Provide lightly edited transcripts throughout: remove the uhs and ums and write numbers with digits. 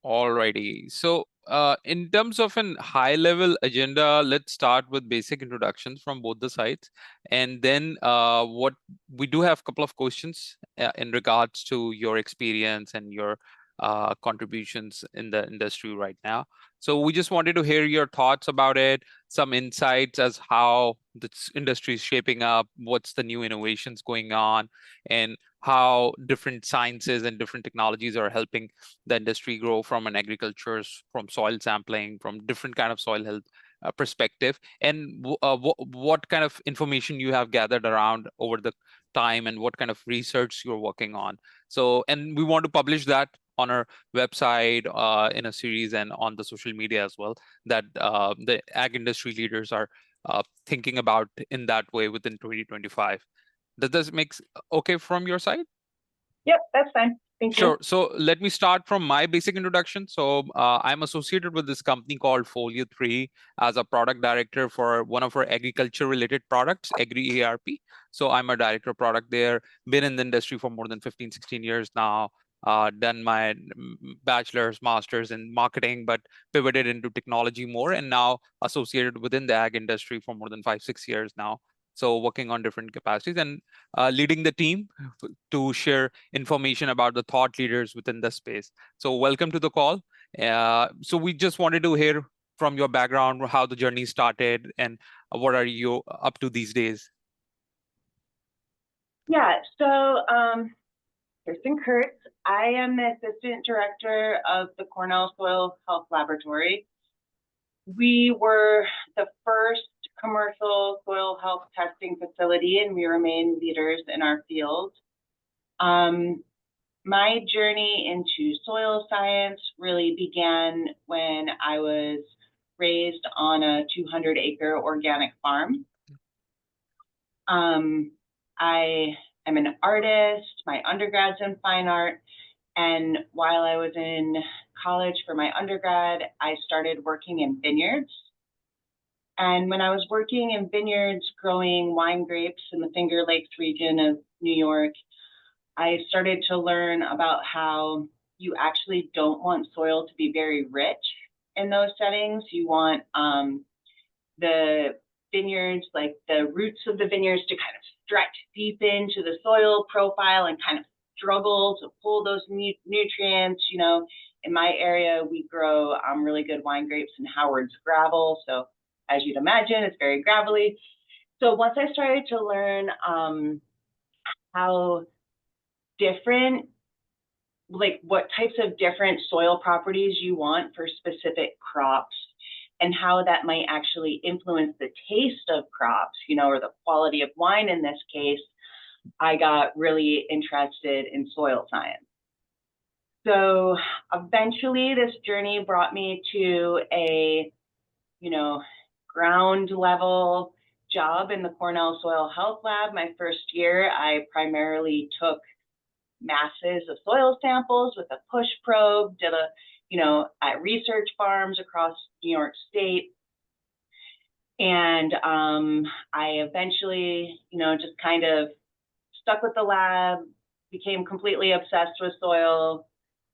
Alrighty. So, in terms of an high-level agenda, let's start with basic introductions from both the sides, and then what we do have a couple of questions in regards to your experience and your contributions in the industry right now. So, we just wanted to hear your thoughts about it, some insights as how this industry is shaping up, what's the new innovations going on, and how different sciences and different technologies are helping the industry grow from an agriculture, from soil sampling, from different kind of soil health perspective, and what kind of information you have gathered around over the time, and what kind of research you're working on. So, and we want to publish that on our website in a series and on the social media as well, that the ag industry leaders are thinking about in that way within 2025. Does this make okay from your side? Yep, that's fine. Thank you. Sure. So let me start from my basic introduction. So I'm associated with this company called Folio 3 as a product director for one of our agriculture related products, AgriERP. So I'm a director of product there, been in the industry for more than 15, 16 years now, done my bachelor's, master's in marketing, but pivoted into technology more, and now associated within the ag industry for more than 5, 6 years now. So working on different capacities and leading the team to share information about the thought leaders within the space. So welcome to the call. So we just wanted to hear from your background, how the journey started, and what are you up to these days? Yeah, so Kirsten Kurtz, I am the Assistant Director of the Cornell Soil Health Laboratory. We were the first commercial soil health testing facility, and we remain leaders in our field. My journey into soil science really began when I was raised on a 200-acre organic farm. I am an artist. My undergrad's in fine art. And while I was in college for my undergrad, I started working in vineyards. And when I was working in vineyards growing wine grapes in the Finger Lakes region of New York, I started to learn about how you actually don't want soil to be very rich in those settings. You want the vineyards, like the roots of the vineyards, to kind of stretch deep into the soil profile and kind of struggle to pull those nutrients. You know, in my area, we grow really good wine grapes in Howard's gravel. So as you'd imagine, it's very gravelly. So once I started to learn how different, like what types of different soil properties you want for specific crops, and how that might actually influence the taste of crops, you know, or the quality of wine in this case, I got really interested in soil science. So eventually this journey brought me to a, you know, ground level job in the Cornell Soil Health Lab. My first year, I primarily took masses of soil samples with a push probe, did a, you know, at research farms across New York State. And I eventually, you know, just kind of stuck with the lab, became completely obsessed with soil.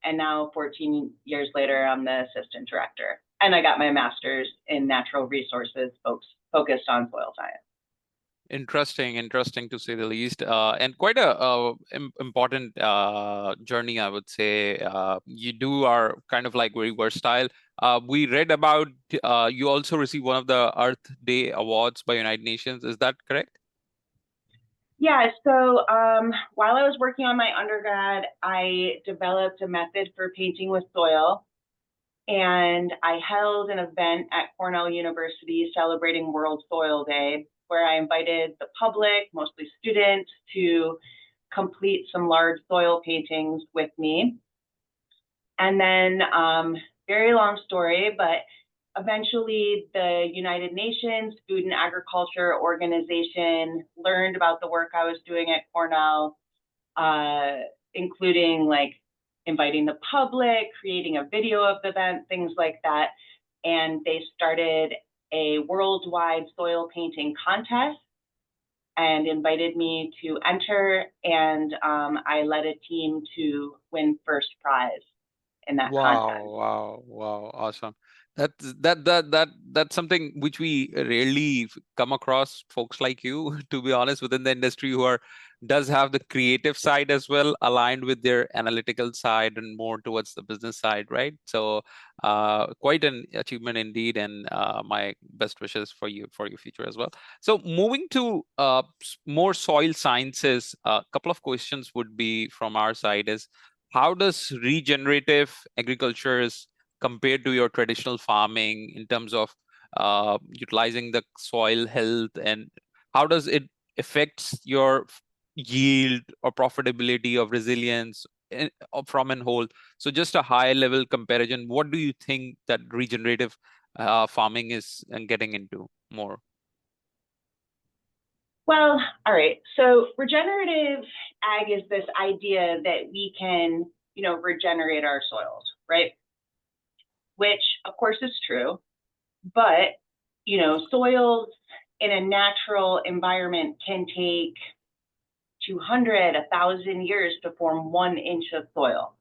And now 14 years later, I'm the assistant director. And I got my master's in natural resources, focused on soil science. Interesting to say the least, and quite a important journey, I would say. You are kind of like very versatile. We read about you also received one of the Earth Day awards by United Nations. Is that correct? Yeah, so while I was working on my undergrad, I developed a method for painting with soil. And I held an event at Cornell University celebrating World Soil Day, where I invited the public, mostly students, to complete some large soil paintings with me. And then, very long story, but eventually the United Nations Food and Agriculture Organization learned about the work I was doing at Cornell, including like inviting the public, creating a video of the event, things like that. And they started a worldwide soil painting contest and invited me to enter. And I led a team to win first prize. in that context. Wow. Awesome. That's something which we rarely come across folks like you, to be honest, within the industry who does have the creative side as well, aligned with their analytical side and more towards the business side, right? So quite an achievement indeed, and my best wishes for your future as well. So moving to more soil sciences, a couple of questions would be from our side is, how does regenerative agriculture is compared to your traditional farming in terms of utilizing the soil health, and how does it affects your yield or profitability of resilience from and whole? So just a high level comparison, what do you think that regenerative farming is getting into more? Well, all right. So regenerative ag is this idea that we can, regenerate our soils, right? Which of course is true, but, soils in a natural environment can take 200, 1,000 years to form 1 inch of soil.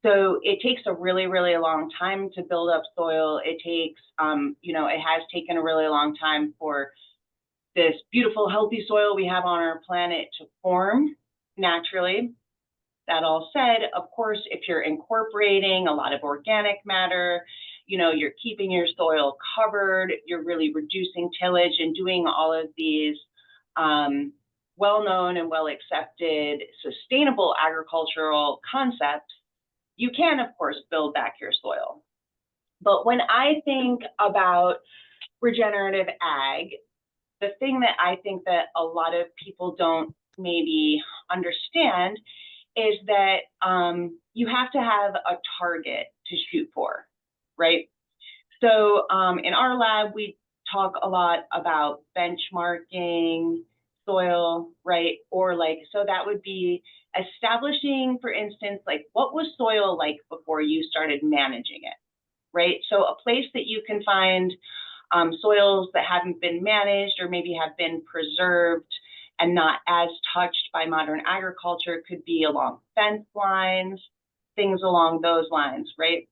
So it takes a really, really long time to build up soil. It takes, it has taken a really long time for this beautiful, healthy soil we have on our planet to form naturally. That all said, of course, if you're incorporating a lot of organic matter, you're keeping your soil covered, you're really reducing tillage and doing all of these well-known and well-accepted sustainable agricultural concepts, you can, of course, build back your soil. But when I think about regenerative ag, the thing that I think that a lot of people don't maybe understand is that you have to have a target to shoot for, right? So in our lab, we talk a lot about benchmarking soil, right? Or so that would be establishing, for instance, what was soil like before you started managing it, right? So a place that you can find soils that haven't been managed or maybe have been preserved and not as touched by modern agriculture could be along fence lines, things along those lines, right?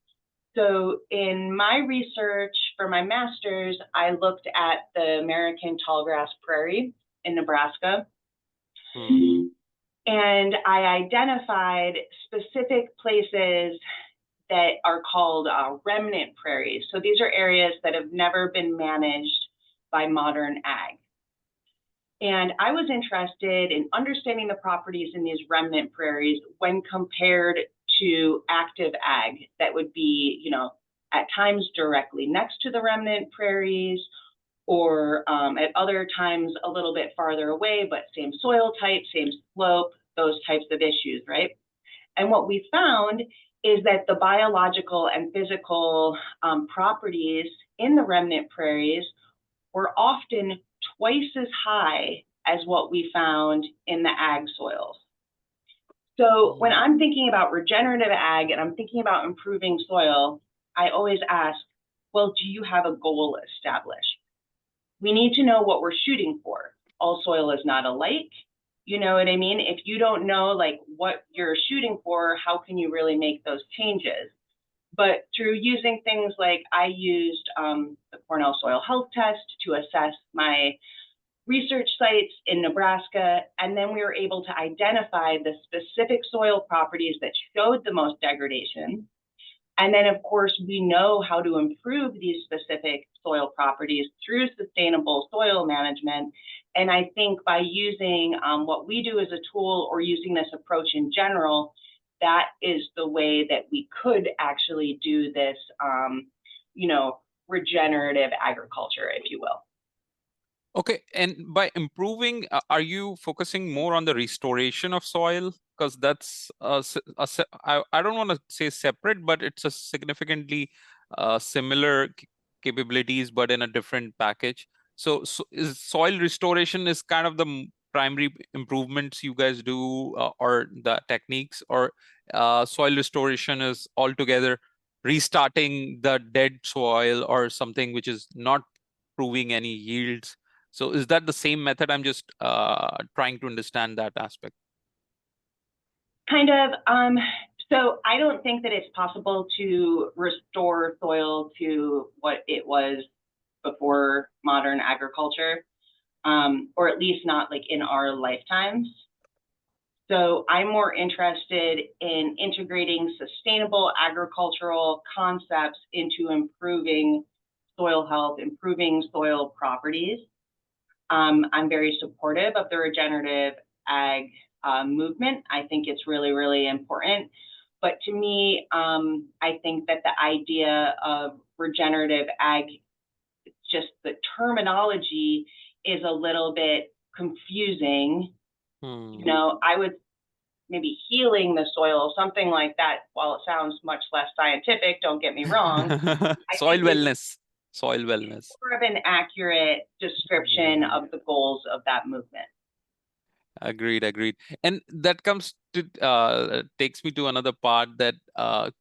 So in my research for my master's, I looked at the American tallgrass prairie in Nebraska. Mm-hmm. And I identified specific places that are called remnant prairies. So these are areas that have never been managed by modern ag. And I was interested in understanding the properties in these remnant prairies when compared to active ag that would be, at times directly next to the remnant prairies, or at other times a little bit farther away, but same soil type, same slope, those types of issues, right? And what we found is that the biological and physical properties in the remnant prairies were often twice as high as what we found in the ag soils. So when I'm thinking about regenerative ag and I'm thinking about improving soil, I always ask, well, do you have a goal established? We need to know what we're shooting for. All soil is not alike. You know what I mean? If you don't know what you're shooting for, how can you really make those changes? But through using things I used the Cornell Soil Health Test to assess my research sites in Nebraska, and then we were able to identify the specific soil properties that showed the most degradation. And then, of course, we know how to improve these specific soil properties through sustainable soil management. And I think by using what we do as a tool or using this approach in general, that is the way that we could actually do this, regenerative agriculture, if you will. Okay, and by improving, are you focusing more on the restoration of soil? Because that's I don't want to say separate, but it's a significantly similar capabilities, but in a different package. So is soil restoration is kind of the primary improvements you guys do, or the techniques, or soil restoration is altogether restarting the dead soil or something which is not proving any yields? So is that the same method? I'm just trying to understand that aspect. Kind of. So I don't think that it's possible to restore soil to what it was before modern agriculture, or at least not like in our lifetimes. So I'm more interested in integrating sustainable agricultural concepts into improving soil health, improving soil properties. I'm very supportive of the regenerative ag movement. I think it's really, really important. But to me, I think that the idea of regenerative ag, just the terminology is a little bit confusing. You know, I would maybe healing the soil, something like that. While it sounds much less scientific, don't get me wrong, Soil wellness. Soil wellness. More of an accurate description of the goals of that movement. Agreed. And that comes to takes me to another part that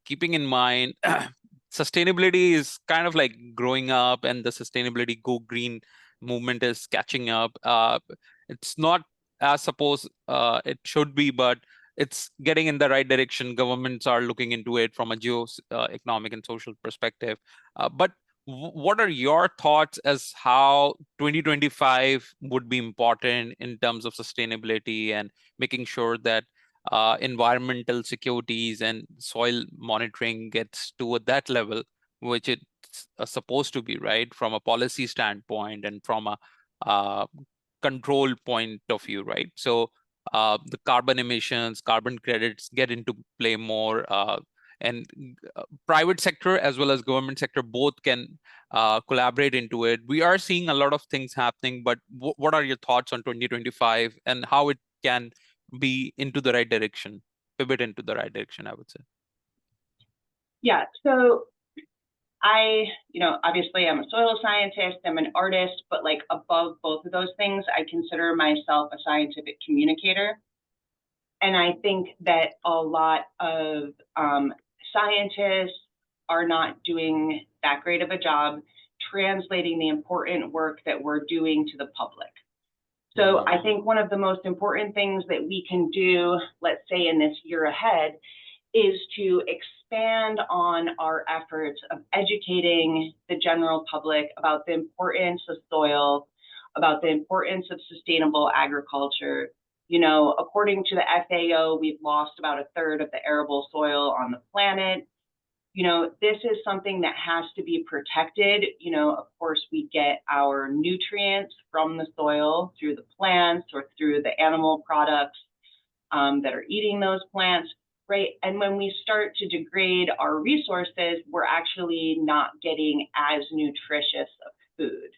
keeping in mind sustainability is kind of like growing up, and the sustainability go green movement is catching up. It's not as suppose it should be, but it's getting in the right direction. Governments are looking into it from a economic and social perspective. But what are your thoughts as how 2025 would be important in terms of sustainability and making sure that environmental securities and soil monitoring gets to that level, which it's supposed to be, right, from a policy standpoint and from a control point of view, right? So the carbon emissions, carbon credits get into play more, and private sector as well as government sector both can collaborate into it. We are seeing a lot of things happening, but what are your thoughts on 2025 and how it can be into the right direction, pivot into the right direction, I would say? Yeah, so obviously I'm a soil scientist, I'm an artist, but like above both of those things, I consider myself a scientific communicator. And I think that a lot of scientists are not doing that great of a job translating the important work that we're doing to the public. So I think one of the most important things that we can do, let's say in this year ahead, is to expand on our efforts of educating the general public about the importance of soil, about the importance of sustainable agriculture. You know, according to the FAO, we've lost about a third of the arable soil on the planet. You know, this is something that has to be protected. You know, of course, we get our nutrients from the soil through the plants or through the animal products that are eating those plants, right? And when we start to degrade our resources, we're actually not getting as nutritious of food.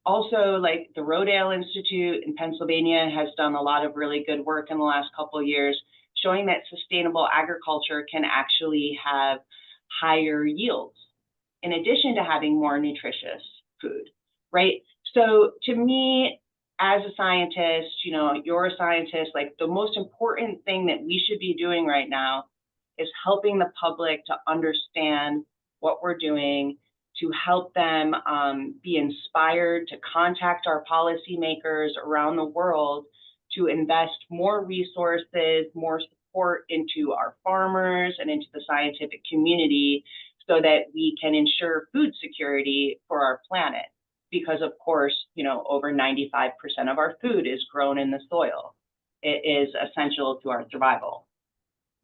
Also, like the Rodale Institute in Pennsylvania has done a lot of really good work in the last couple of years, showing that sustainable agriculture can actually have higher yields in addition to having more nutritious food, right? So to me, as a scientist, you know, you're a scientist, like the most important thing that we should be doing right now is helping the public to understand what we're doing, to help them be inspired to contact our policymakers around the world to invest more resources, more support into our farmers and into the scientific community so that we can ensure food security for our planet. Because of course, you know, over 95% of our food is grown in the soil. It is essential to our survival.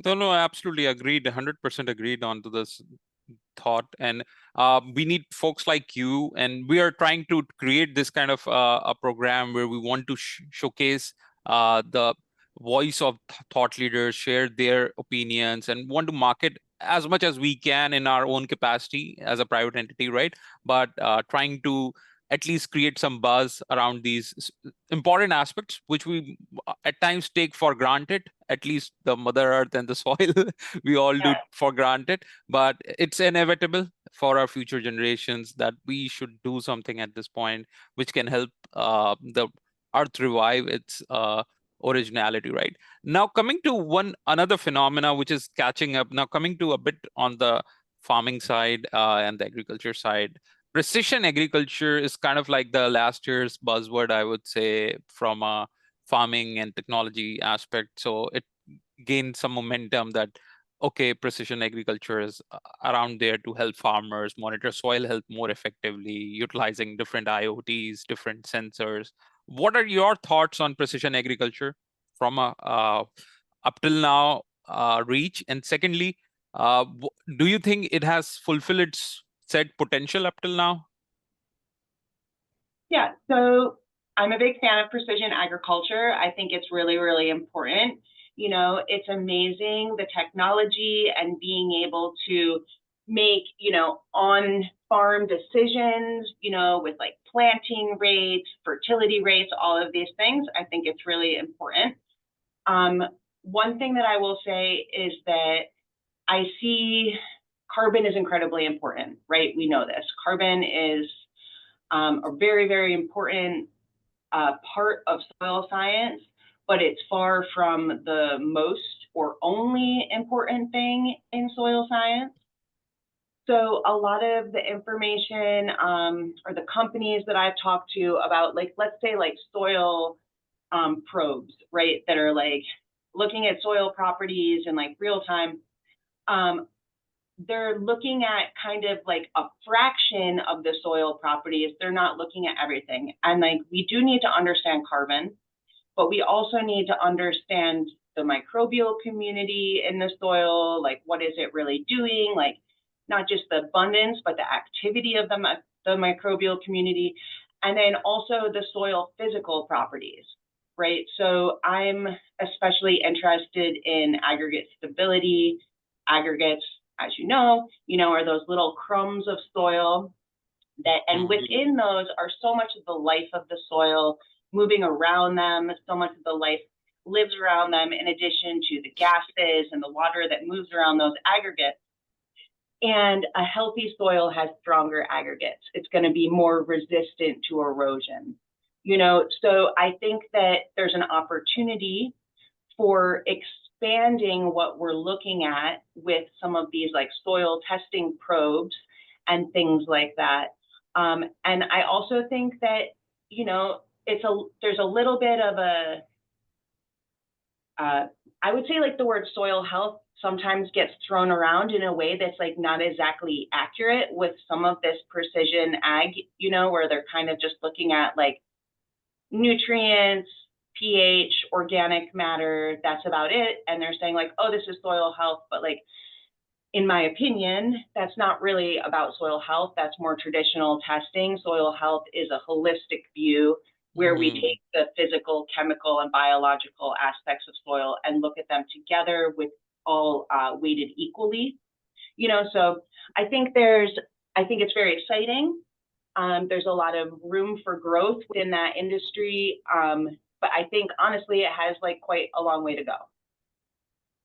No, absolutely agreed, 100% agreed on to this thought. And we need folks like you, and we are trying to create this kind of a program where we want to showcase the voice of thought leaders, share their opinions, and want to market as much as we can in our own capacity as a private entity, right? But trying to at least create some buzz around these important aspects, which we at times take for granted, at least the Mother Earth and the soil, we all do for granted, but it's inevitable for our future generations that we should do something at this point, which can help the Earth revive its originality, right? Now, coming to another phenomena, which is catching up, now coming to a bit on the farming side and the agriculture side. Precision agriculture is kind of like the last year's buzzword, I would say, from a farming and technology aspect. So it gain some momentum that, okay, precision agriculture is around there to help farmers monitor soil health more effectively, utilizing different IoTs, different sensors. What are your thoughts on precision agriculture from a up till now reach? And secondly, do you think it has fulfilled its said potential up till now? Yeah, so I'm a big fan of precision agriculture. I think it's really, really important. You know, it's amazing, the technology and being able to make, you know, on-farm decisions, you know, with like planting rates, fertility rates, all of these things. I think it's really important. One thing that I will say is that I see carbon is incredibly important, right? We know this. Carbon is a very, very important part of soil science, but it's far from the most or only important thing in soil science. So a lot of the information or the companies that I've talked to about, like, let's say like soil probes, right, that are like looking at soil properties in like real time, they're looking at kind of like a fraction of the soil properties. They're not looking at everything. And like, we do need to understand carbon, but we also need to understand the microbial community in the soil. Like, what is it really doing? Like, not just the abundance, but the activity of the microbial community. And then also the soil physical properties, right? So I'm especially interested in aggregate stability. Aggregates, as you know, are those little crumbs of soil that, and within those are so much of the life of the soil moving around them. So much of the life lives around them, in addition to the gases and the water that moves around those aggregates. And a healthy soil has stronger aggregates. It's going to be more resistant to erosion. So I think that there's an opportunity for expanding what we're looking at with some of these like soil testing probes and things like that. And I also think that, there's a little bit of I would say like the word soil health sometimes gets thrown around in a way that's like not exactly accurate with some of this precision ag, where they're kind of just looking at like nutrients, pH, organic matter, that's about it. And they're saying like, oh, this is soil health. But like, in my opinion, that's not really about soil health. That's more traditional testing. Soil health is a holistic view where we take the physical, chemical, and biological aspects of soil and look at them together with all weighted equally. So I think it's very exciting. There's a lot of room for growth within that industry. But I think honestly, it has like quite a long way to go.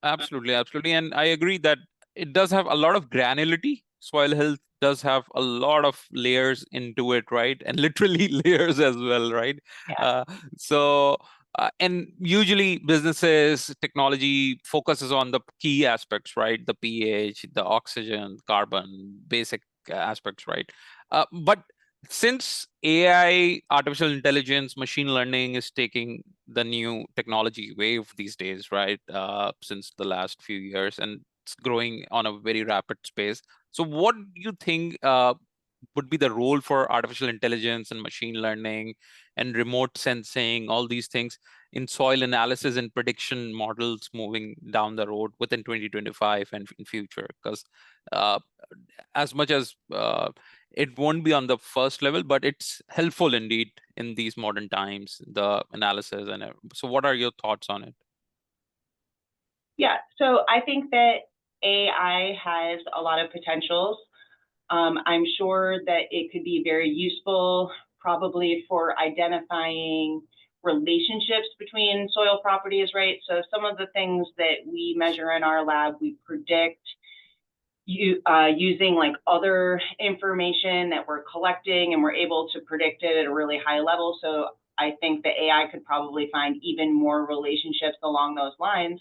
Absolutely, absolutely. And I agree that it does have a lot of granularity. Soil health does have a lot of layers into it, right? And literally layers as well, right? Yeah. And usually businesses, technology focuses on the key aspects, right? The pH, the oxygen, carbon, basic aspects, right? But since AI, artificial intelligence, machine learning is taking the new technology wave these days, right? Since the last few years, and it's growing on a very rapid pace. So what do you think would be the role for artificial intelligence and machine learning and remote sensing, all these things in soil analysis and prediction models moving down the road within 2025 and in future? Because as much as it won't be on the first level, but it's helpful indeed in these modern times, the analysis. And so what are your thoughts on it? Yeah, so I think that AI has a lot of potentials. I'm sure that it could be very useful, probably for identifying relationships between soil properties, right? So some of the things that we measure in our lab, we predict using like other information that we're collecting, and we're able to predict it at a really high level. So I think the AI could probably find even more relationships along those lines.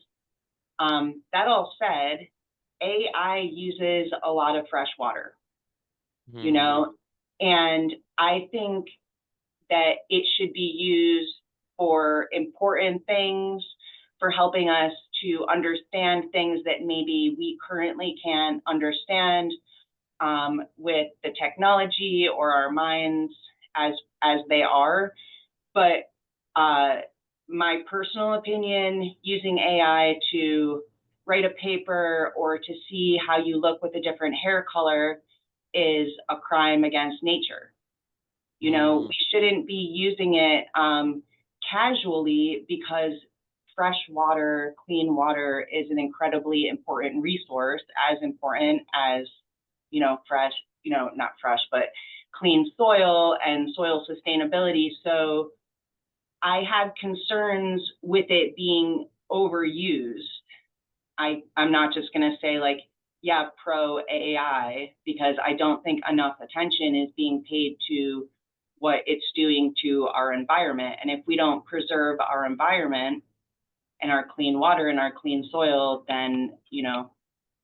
That all said, AI uses a lot of fresh water, and I think that it should be used for important things, for helping us to understand things that maybe we currently can't understand with the technology or our minds as they are. But my personal opinion, using AI to write a paper or to see how you look with a different hair color is a crime against nature. You know, we shouldn't be using it casually, because fresh water, clean water is an incredibly important resource, as important as, you know, fresh, you know, not fresh, but clean soil and soil sustainability. So I have concerns with it being overused. I'm not just going to say like, yeah, pro AI, because I don't think enough attention is being paid to what it's doing to our environment. And if we don't preserve our environment and our clean water and our clean soil, then, you know,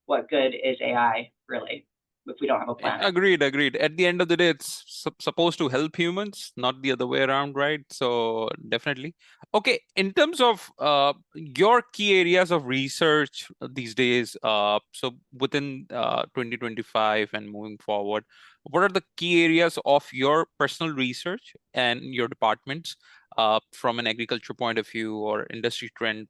what good is AI really, if we don't have a planet? Agreed. At the end of the day, it's supposed to help humans, not the other way around, right? So definitely. Okay, in terms of your key areas of research these days, so within 2025 and moving forward, what are the key areas of your personal research and your departments from an agriculture point of view or industry trend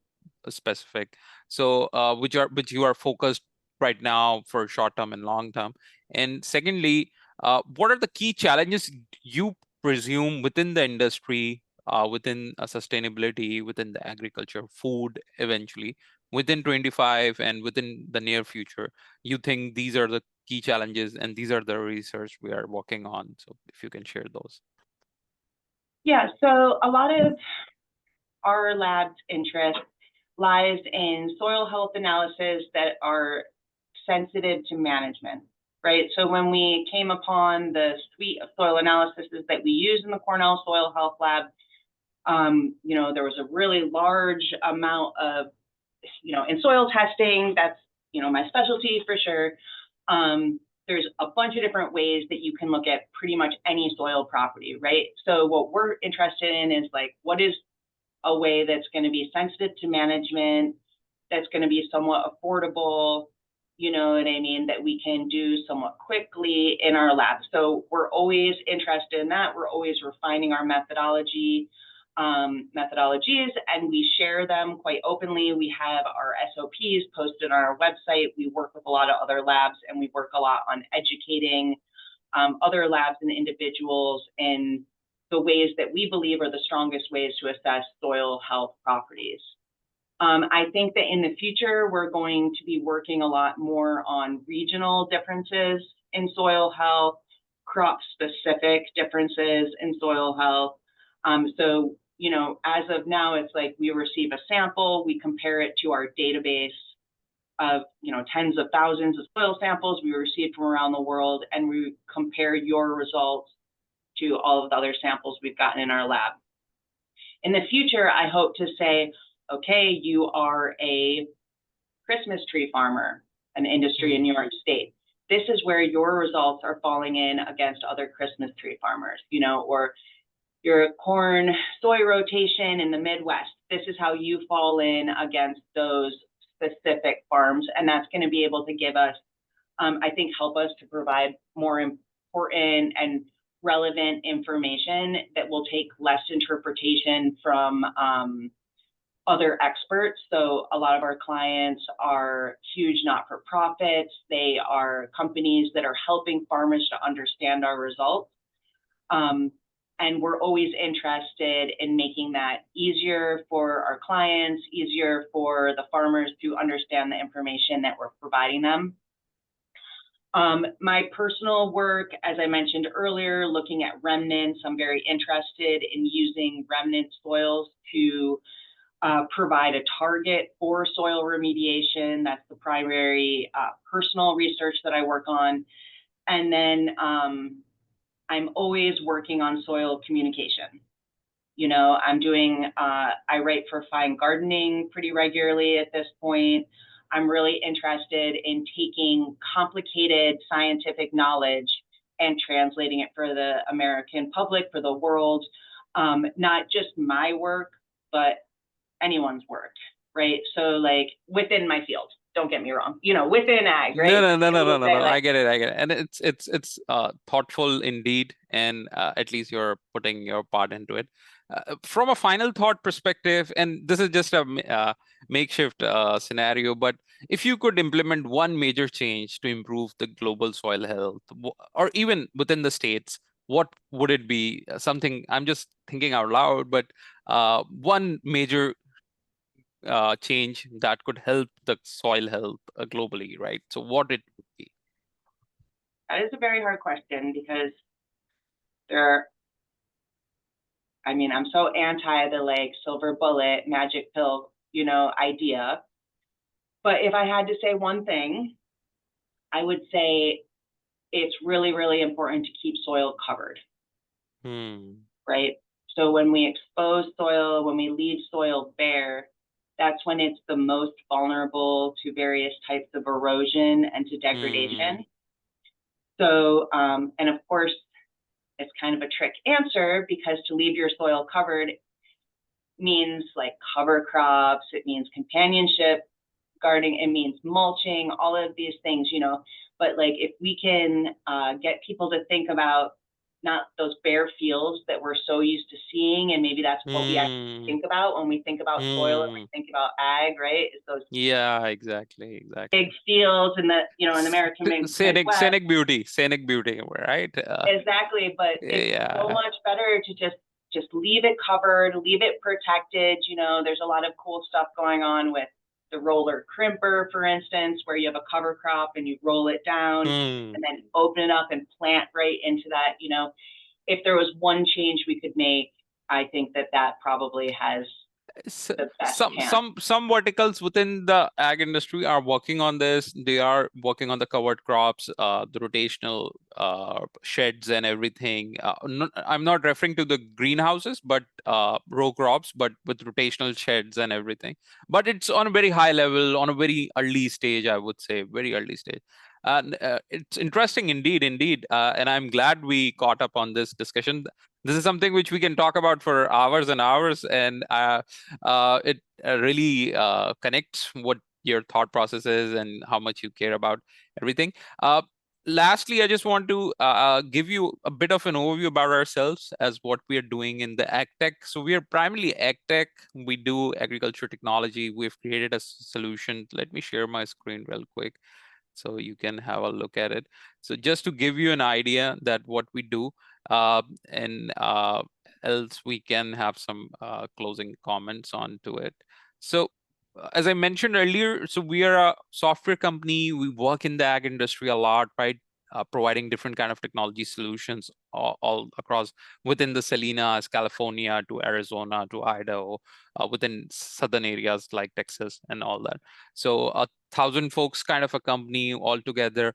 specific? So which you are focused right now for short term and long term? And secondly, what are the key challenges you presume within the industry, within sustainability, within the agriculture, food, eventually, within 25 and within the near future? You think these are the key challenges and these are the research we are working on? So if you can share those. Yeah, so a lot of our lab's interest lies in soil health analysis that are sensitive to management, right? So when we came upon the suite of soil analyses that we use in the Cornell Soil Health Lab, you know, there was a really large amount of, you know, in soil testing, that's, you know, my specialty for sure. There's a bunch of different ways that you can look at pretty much any soil property, right? So what we're interested in is like, what is a way that's going to be sensitive to management, that's going to be somewhat affordable, you know what I mean, that we can do somewhat quickly in our lab. So we're always interested in that. We're always refining our methodologies, and we share them quite openly. We have our SOPs posted on our website. We work with a lot of other labs, and we work a lot on educating other labs and individuals in the ways that we believe are the strongest ways to assess soil health properties. I think that in the future, we're going to be working a lot more on regional differences in soil health, crop-specific differences in soil health. So, you know, as of now, it's like we receive a sample, we compare it to our database of, you know, tens of thousands of soil samples we received from around the world, and we compare your results to all of the other samples we've gotten in our lab. In the future, I hope to say, okay, you are a Christmas tree farmer, an industry in New York State. This is where your results are falling in against other Christmas tree farmers, you know, or your corn soy rotation in the Midwest. This is how you fall in against those specific farms. And that's going to be able to give us, I think, help us to provide more important and relevant information that will take less interpretation from other experts. So a lot of our clients are huge not-for-profits. They are companies that are helping farmers to understand our results. And we're always interested in making that easier for our clients, easier for the farmers to understand the information that we're providing them. My personal work, as I mentioned earlier, looking at remnants, I'm very interested in using remnant soils to provide a target for soil remediation. That's the primary personal research that I work on. And then I'm always working on soil communication. You know, I'm doing, I write for Fine Gardening pretty regularly at this point. I'm really interested in taking complicated scientific knowledge and translating it for the American public, for the world, not just my work, but anyone's work. right? So like within my field, don't get me wrong, within ag, right? No. I get it. And it's thoughtful indeed. And at least you're putting your part into it. From a final thought perspective, and this is just a makeshift scenario, but if you could implement one major change to improve the global soil health, or even within the states, what would it be? Something I'm just thinking out loud, but one major change that could help the soil health globally, right? So what it would be? That is a very hard question because I'm so anti the like silver bullet, magic pill, idea. But if I had to say one thing, I would say it's really, really important to keep soil covered, right? So when we expose soil, when we leave soil bare, that's when it's the most vulnerable to various types of erosion and to degradation. So, and of course, it's kind of a trick answer because to leave your soil covered means like cover crops, it means companionship gardening, it means mulching, all of these things, but like if we can get people to think about not those bare fields that we're so used to seeing, and maybe that's what we actually think about when we think about soil and we think about ag, right? Is those exactly big fields in the in the American Midwest. Scenic beauty, right? Exactly, but it's so much better to just leave it covered, leave it protected. There's a lot of cool stuff going on with the roller crimper, for instance, where you have a cover crop and you roll it down and then open it up and plant right into that. If there was one change we could make, I think that probably has the best some verticals within the ag industry are working on this. They are working on the covered crops, the rotational sheds and everything. I'm not referring to the greenhouses, but row crops, but with rotational sheds and everything. But it's on a very high level, on a very early stage, I would say, very early stage. And it's interesting indeed. And I'm glad we caught up on this discussion. This is something which we can talk about for hours and hours, and it really connects what your thought process is and how much you care about everything. Lastly, I just want to give you a bit of an overview about ourselves as what we are doing in the ag tech. So we are primarily ag tech. We do agriculture technology. We've created a solution. Let me share my screen real quick so you can have a look at it. So just to give you an idea that what we do, and else we can have some closing comments onto it. So as I mentioned earlier, so we are a software company. We work in the ag industry a lot, right? Providing different kind of technology solutions all across within the Salinas, California to Arizona to Idaho, within southern areas like Texas and all that. So 1,000 folks kind of a company altogether.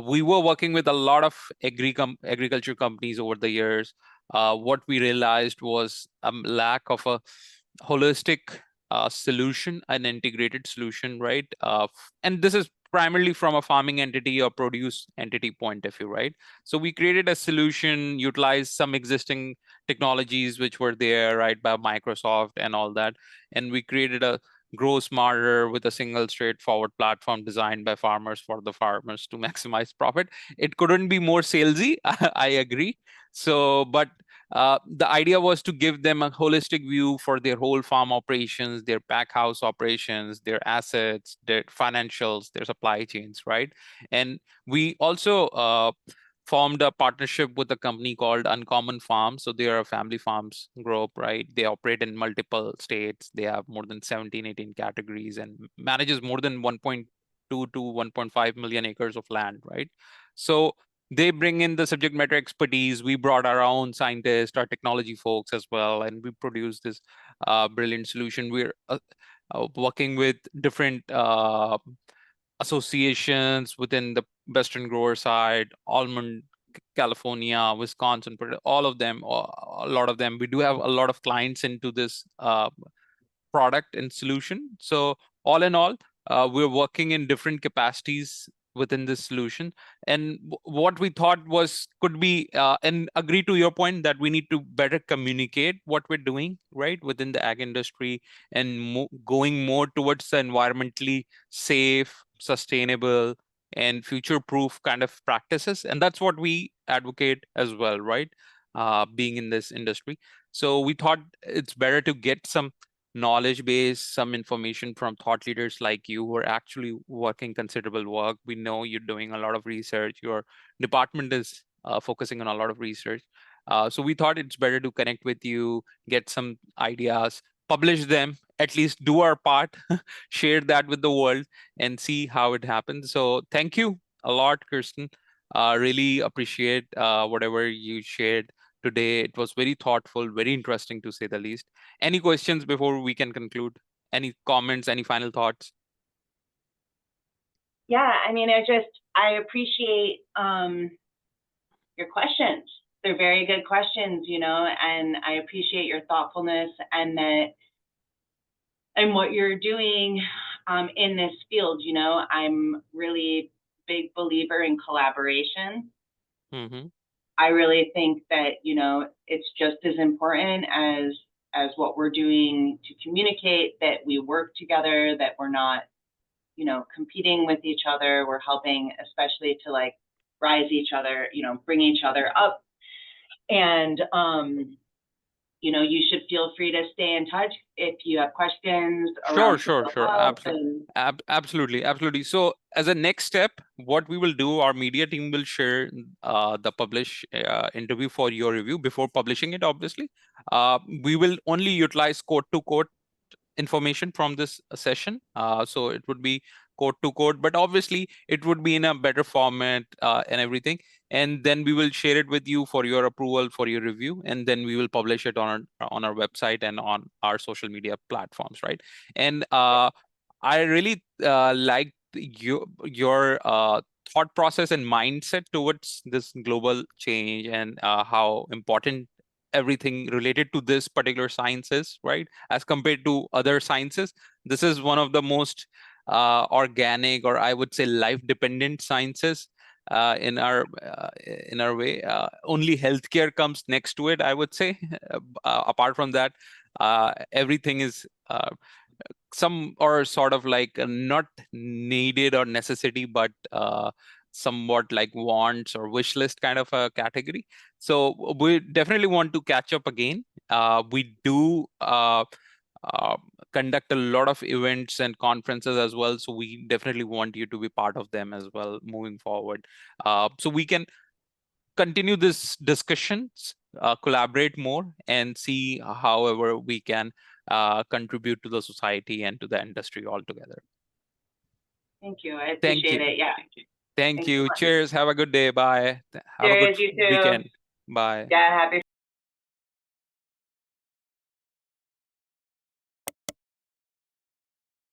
We were working with a lot of agriculture companies over the years. What we realized was a lack of a holistic solution, an integrated solution, right? And this is primarily from a farming entity or produce entity point of view, right? So we created a solution, utilized some existing technologies which were there, right, by Microsoft and all that. And we created a grow smarter with a single straightforward platform designed by farmers for the farmers to maximize profit. It couldn't be more salesy, I agree. So, but the idea was to give them a holistic view for their whole farm operations, their pack house operations, their assets, their financials, their supply chains, right? And we also formed a partnership with a company called Uncommon Farms. So they are a family farms group, right? They operate in multiple states. They have more than 17, 18 categories and manages more than 1.2 to 1.5 million acres of land, right? So they bring in the subject matter expertise. We brought our own scientists, our technology folks as well, and we produced this brilliant solution. We're working with different associations within the Western grower side, almond, California, Wisconsin, all of them, a lot of them. We do have a lot of clients into this product and solution. So all in all, we're working in different capacities within this solution. And what we thought was could be and agree to your point that we need to better communicate what we're doing right within the ag industry, and going more towards the environmentally safe, sustainable, and future proof kind of practices. And that's what we advocate as well, right? Being in this industry. So we thought it's better to get some knowledge base, some information from thought leaders like you who are actually working considerable work. We know you're doing a lot of research. Your department is focusing on a lot of research. So we thought it's better to connect with you, get some ideas, publish them, at least do our part, share that with the world, and see how it happens. So thank you a lot, Kirsten. Really appreciate whatever you shared today. It was very thoughtful, very interesting to say the least. Any questions before we can conclude? Any comments, any final thoughts? Yeah, I mean, I appreciate your questions. They're very good questions, you know, and I appreciate your thoughtfulness and what you're doing in this field. You know, I'm really big believer in collaboration. Mm-hmm. I really think that, you know, it's just as important as what we're doing to communicate, that we work together, that we're not, you know, competing with each other. We're helping, especially to like rise each other, you know, bring each other up. And, you know, you should feel free to stay in touch if you have questions around Sure. Absolutely. So as a next step, what we will do, our media team will share the publish interview for your review before publishing it, obviously. We will only utilize quote to quote information from this session. So it would be quote to quote, but obviously it would be in a better format and everything. And then we will share it with you for your approval, for your review, and then we will publish it on our website and on our social media platforms, right? And I really like your thought process and mindset towards this global change, and how important everything related to this particular science is, right? As compared to other sciences, this is one of the most organic, or I would say life-dependent sciences in our way. Only healthcare comes next to it, I would say. Apart from that, everything is some or sort of like not needed or necessity, but somewhat like wants or wish list kind of a category. So we definitely want to catch up again. We do conduct a lot of events and conferences as well, so we definitely want you to be part of them as well moving forward, so we can continue this discussions, collaborate more, and see however we can contribute to the society and to the industry altogether. Thank you. I appreciate it. Yeah. Thank you. Cheers. Have a good day. Bye. Have a good Cheers, you too. weekend. Bye. Yeah, happy